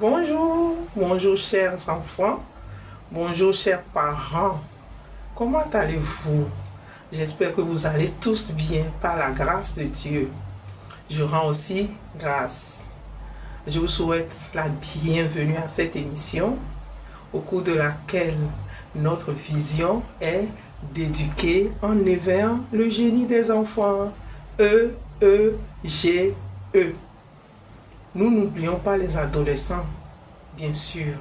Bonjour, bonjour chers enfants, bonjour chers parents. Comment allez-vous? J'espère que vous allez tous bien par la grâce de Dieu. Je rends aussi grâce. Je vous souhaite la bienvenue à cette émission au cours de laquelle notre vision est d'éduquer en éveillant le génie des enfants. E-E-G-E. Nous n'oublions pas les adolescents, bien sûr.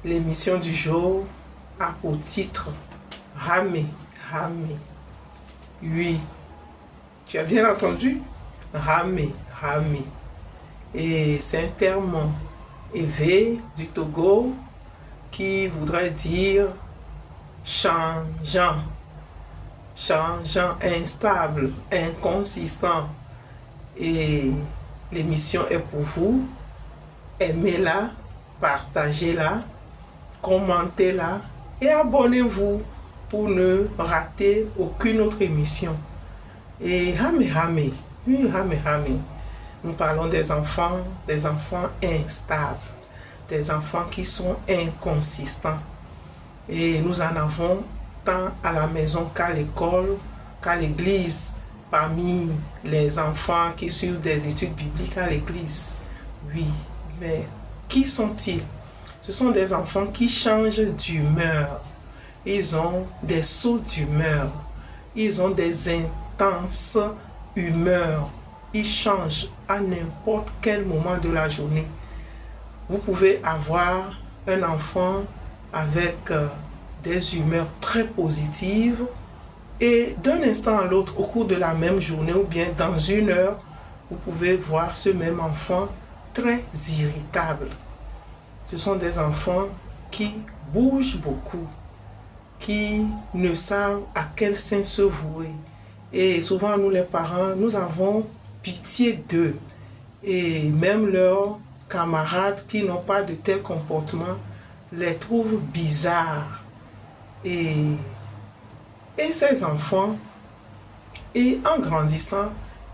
L'émission du jour a pour titre Ramé, Ramé. Oui, tu as bien entendu? Ramé, Ramé. Et c'est un terme élevé du Togo qui voudrait dire changeant, changeant, instable, inconsistant. Et l'émission est pour vous. Aimez-la, partagez-la, commentez-la et abonnez-vous pour ne rater aucune autre émission. Et Ramé Ramé, oui Ramé Ramé, nous parlons des enfants instables, des enfants qui sont inconsistants. Et nous en avons tant à la maison qu'à l'école, qu'à l'église, parmi les enfants qui suivent des études bibliques à l'église. Oui, mais qui sont-ils? Ce sont des enfants qui changent d'humeur. Ils ont des sauts d'humeur. Ils ont des intenses humeurs. Ils changent à n'importe quel moment de la journée. Vous pouvez avoir un enfant avec des humeurs très positives et d'un instant à l'autre, au cours de la même journée ou bien dans une heure, vous pouvez voir ce même enfant très irritable. Ce sont des enfants qui bougent beaucoup, qui ne savent à quel sein se vouer. Et souvent, nous les parents, nous avons pitié d'eux. Et même leurs camarades qui n'ont pas de tel comportement les trouvent bizarres. Et ces enfants, et en grandissant,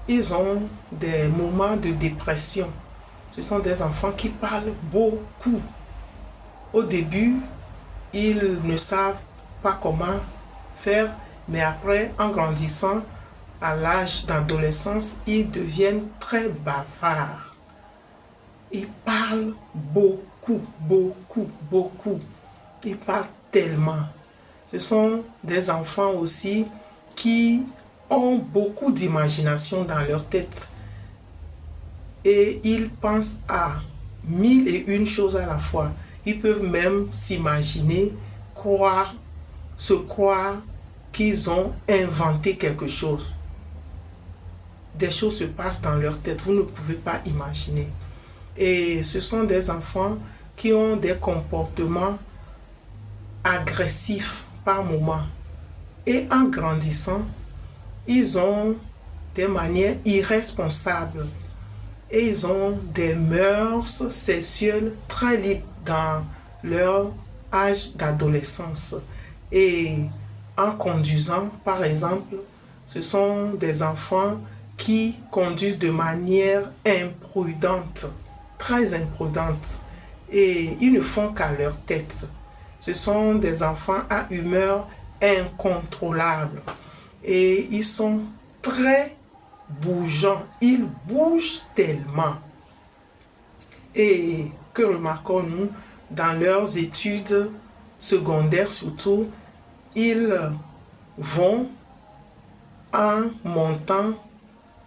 ils ont des moments de dépression. Ce sont des enfants qui parlent beaucoup. Au début, ils ne savent pas comment faire, mais après, en grandissant, à l'âge d'adolescence, ils deviennent très bavards. Ils parlent beaucoup, beaucoup, beaucoup. Ils parlent tellement. Ce sont des enfants aussi qui ont beaucoup d'imagination dans leur tête. Et ils pensent à 1001 choses à la fois. Ils peuvent même s'imaginer, se croire qu'ils ont inventé quelque chose. Des choses se passent dans leur tête, vous ne pouvez pas imaginer. Et ce sont des enfants qui ont des comportements agressifs par moment. Et en grandissant, ils ont des manières irresponsables. Et ils ont des mœurs sexuelles très libres dans leur âge d'adolescence. Et en conduisant, par exemple, ce sont des enfants qui conduisent de manière imprudente, très imprudente. Et ils ne font qu'à leur tête. Ce sont des enfants à humeur incontrôlable. Et ils sont très bougeants. Ils bougent tellement. Et que remarquons-nous dans leurs études secondaires surtout, ils vont en montant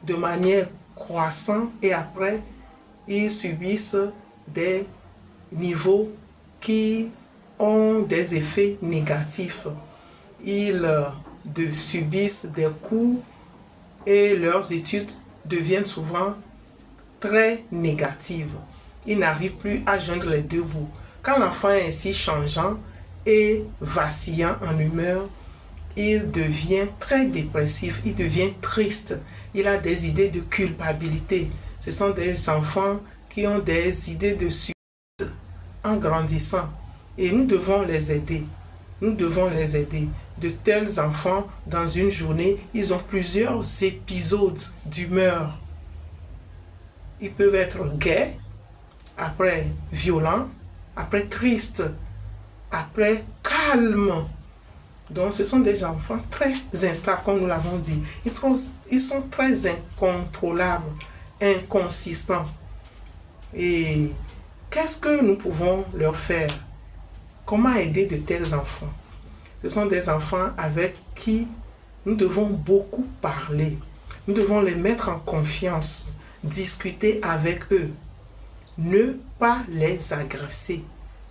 de manière croissante et après ils subissent des niveaux qui ont des effets négatifs. Ils subissent des coups et leurs études deviennent souvent très négatives. Ils n'arrivent plus à joindre les deux bouts. Quand l'enfant est ainsi changeant et vacillant en humeur, il devient très dépressif, il devient triste, il a des idées de culpabilité. Ce sont des enfants qui ont des idées de suicide en grandissant. Et nous devons les aider. Nous devons les aider. De tels enfants, dans une journée, ils ont plusieurs épisodes d'humeur. Ils peuvent être gais, après violent, après triste, après calme. Donc ce sont des enfants très instables, comme nous l'avons dit. Ils sont très incontrôlables, inconsistants. Et qu'est-ce que nous pouvons leur faire? Comment aider de tels enfants? Ce sont des enfants avec qui nous devons beaucoup parler. Nous devons les mettre en confiance, discuter avec eux, ne pas les agresser,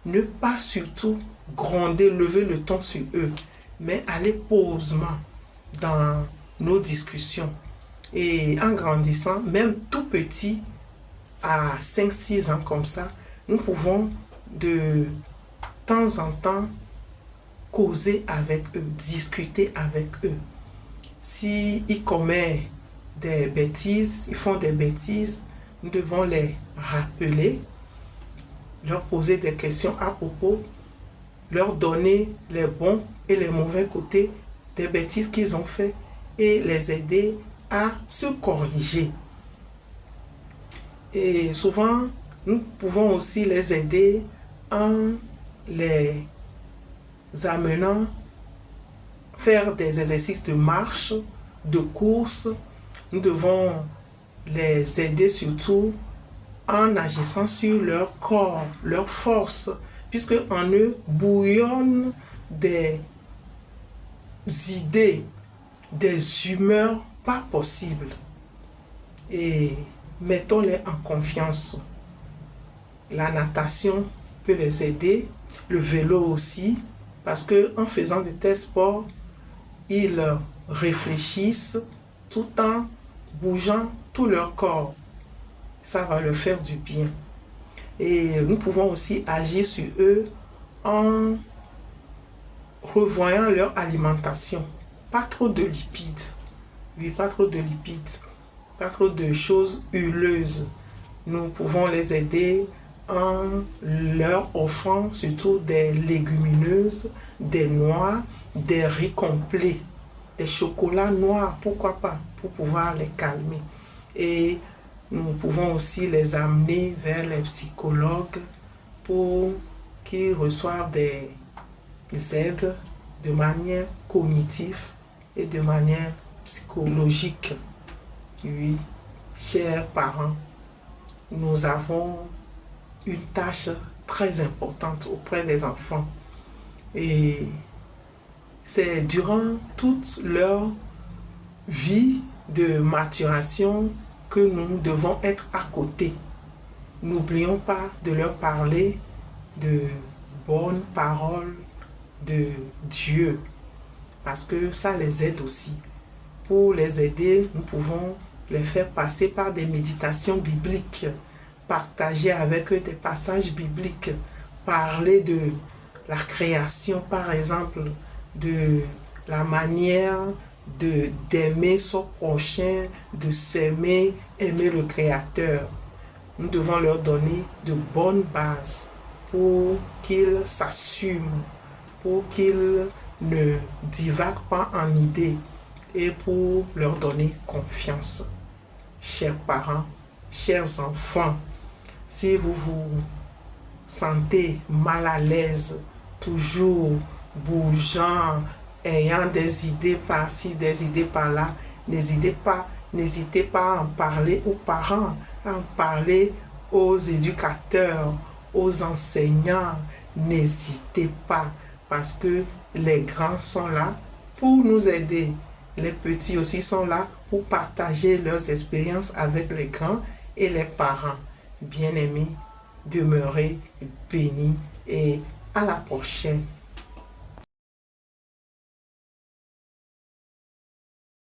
ne pas surtout gronder, lever le ton sur eux, mais aller posément dans nos discussions. Et en grandissant, même tout petit, à 5-6 ans comme ça, nous pouvons de temps en temps causer avec eux, discuter avec eux. S'ils commettent des bêtises, ils font des bêtises, nous devons les rappeler, leur poser des questions à propos, leur donner les bons et les mauvais côtés des bêtises qu'ils ont fait et les aider à se corriger. Et souvent, nous pouvons aussi les aider en les amenant à faire des exercices de marche, de course. Nous devons les aider surtout en agissant sur leur corps, leur force, puisque en eux bouillonnent des idées, des humeurs pas possibles. Et mettons-les en confiance. La natation peut les aider, le vélo aussi, parce qu'en faisant de tels sports, ils réfléchissent tout en bougeant tout leur corps. Ça va leur faire du bien. Et nous pouvons aussi agir sur eux en revoyant leur alimentation. Pas trop de lipides. Oui, pas trop de lipides. Pas trop de choses huileuses. Nous pouvons les aider en leur offrant surtout des légumineuses, des noix, des riz complets, des chocolats noirs, pourquoi pas, pour pouvoir les calmer. Et nous pouvons aussi les amener vers les psychologues pour qu'ils reçoivent des aides de manière cognitive et de manière psychologique. Oui, chers parents, nous avons une tâche très importante auprès des enfants. Et c'est durant toute leur vie de maturation que nous devons être à côté. N'oublions pas de leur parler de bonnes paroles de Dieu, parce que ça les aide aussi. Pour les aider, nous pouvons les faire passer par des méditations bibliques, partager avec eux des passages bibliques, parler de la création, par exemple, de la manière d'aimer son prochain, de s'aimer, aimer le Créateur. Nous devons leur donner de bonnes bases pour qu'ils s'assument, pour qu'ils ne divaguent pas en idées et pour leur donner confiance. Chers parents, chers enfants, si vous vous sentez mal à l'aise, toujours bougeant, ayant des idées par-ci, des idées par-là, n'hésitez pas à en parler aux parents, à en parler aux éducateurs, aux enseignants. N'hésitez pas, parce que les grands sont là pour nous aider. Les petits aussi sont là pour partager leurs expériences avec les grands et les parents. Bien-aimés, demeurez bénis et à la prochaine.